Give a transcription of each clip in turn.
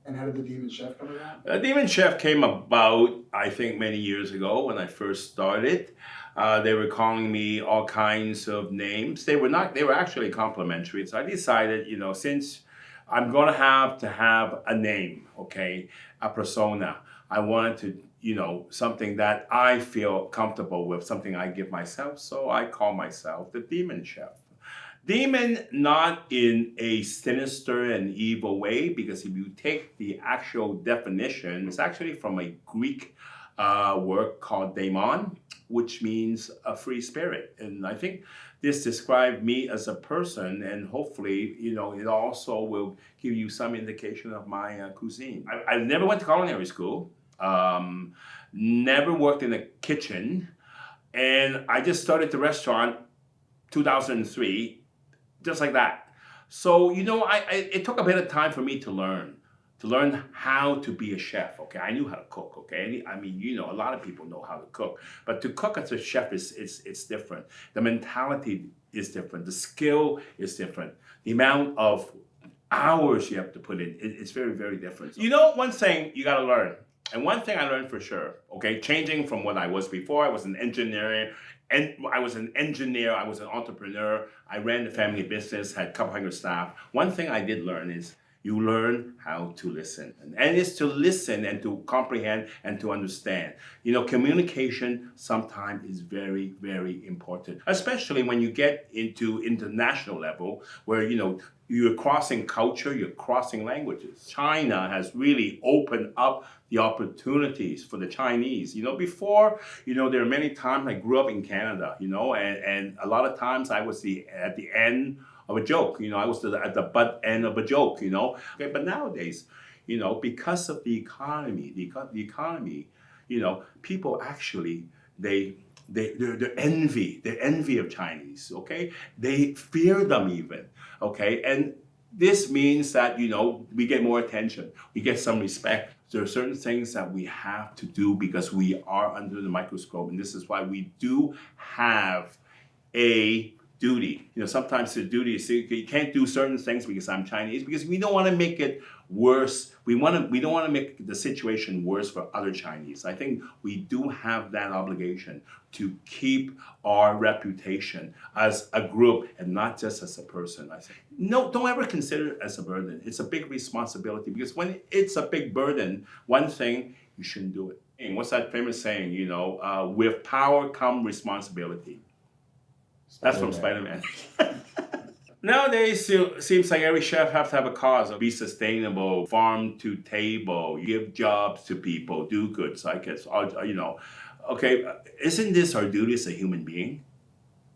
And how did the Demon Chef come about? Demon Chef came about, I think, many years ago when I first started. They were calling me all kinds of names. They were not. They were actually complimentary. So I decided, since I'm going to have a name, okay, a persona. I wanted to, something that I feel comfortable with, something I give myself. So I call myself the Demon Chef. Demon, not in a sinister and evil way, because if you take the actual definition, it's actually from a Greek word called daemon, which means a free spirit. And I think this describes me as a person, and hopefully, it also will give you some indication of my cuisine. I never went to culinary school, never worked in a kitchen, and I just started the restaurant 2003 just like that. So it took a bit of time for me to learn how to be a chef. Okay, I knew how to cook. Okay, I mean, a lot of people know how to cook, but to cook as a chef it's different. The mentality is different. The skill is different. The amount of hours you have to put in, it's very, very different. One thing you got to learn, and one thing I learned for sure. Okay, changing from what I was before, I was an engineer. And I was an engineer, I was an entrepreneur, I ran the family business, had a couple hundred staff. One thing I did learn is you learn how to listen. And it's to listen and to comprehend and to understand. Communication sometimes is very, very important, especially when you get into international level where, you're crossing culture, you're crossing languages. China has really opened up the opportunities for the Chinese. Before, there are many times I grew up in Canada, and a lot of times I was at the end of a joke. I was at the butt end of a joke. Okay, but nowadays, because of the economy, people actually they're envy of Chinese. Okay, they fear them even. Okay, and this means that we get more attention, we get some respect. There are certain things that we have to do because we are under the microscope, and this is why we do have a duty. Sometimes the duty is you can't do certain things because I'm Chinese, because we don't want to make it worse. We don't want to make the situation worse for other Chinese. I think we do have that obligation to keep our reputation as a group and not just as a person. I say, no, don't ever consider it as a burden. It's a big responsibility, because when it's a big burden, one thing, you shouldn't do it. And what's that famous saying? With power come responsibility. That's from Spider-Man. Nowadays, it seems like every chef has to have a cause. Be sustainable, farm to table, give jobs to people, do good. So I guess, okay, isn't this our duty as a human being?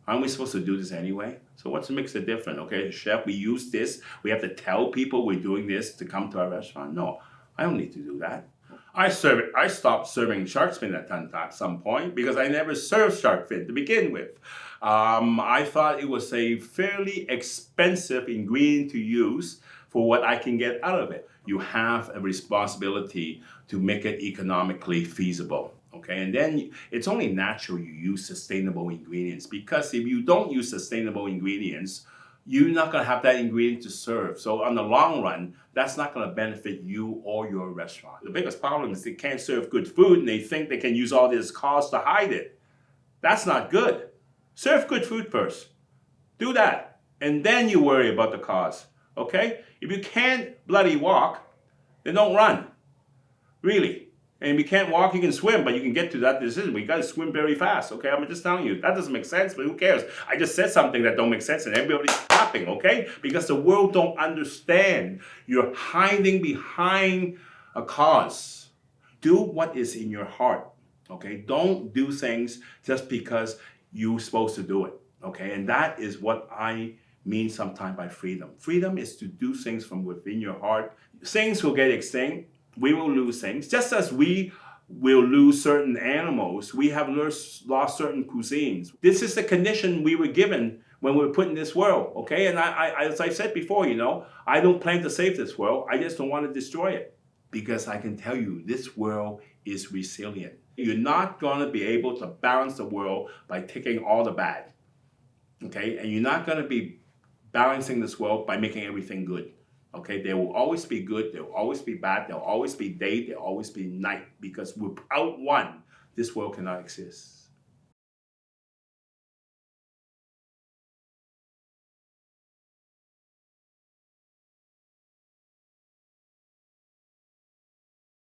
Aren't we supposed to do this anyway? So what makes it different? Okay, chef, we use this. We have to tell people we're doing this to come to our restaurant. No, I don't need to do that. I stopped serving shark fin at some point because I never served shark fin to begin with. I thought it was a fairly expensive ingredient to use for what I can get out of it. You have a responsibility to make it economically feasible. Okay, and then it's only natural you use sustainable ingredients, because if you don't use sustainable ingredients, you're not going to have that ingredient to serve. So on the long run, that's not going to benefit you or your restaurant. The biggest problem is they can't serve good food and they think they can use all this cost to hide it. That's not good. Serve good food first. Do that. And then you worry about the cost. Okay? If you can't bloody walk, then don't run. Really. And if you can't walk, you can swim, but you can get to that decision. But you got to swim very fast, okay? I'm just telling you, that doesn't make sense, but who cares? I just said something that don't make sense, and everybody's clapping, okay? Because the world don't understand. You're hiding behind a cause. Do what is in your heart, okay? Don't do things just because you're supposed to do it, okay? And that is what I mean sometimes by freedom. Freedom is to do things from within your heart. Things will get extinct. We will lose things, just as we will lose certain animals. We have lost certain cuisines. This is the condition we were given when we were put in this world, okay? And as I said before, I don't plan to save this world. I just don't want to destroy it, because I can tell you this world is resilient. You're not going to be able to balance the world by taking all the bad, okay? And you're not going to be balancing this world by making everything good. Okay, there will always be good, there will always be bad, there will always be day, there will always be night, because without one, this world cannot exist.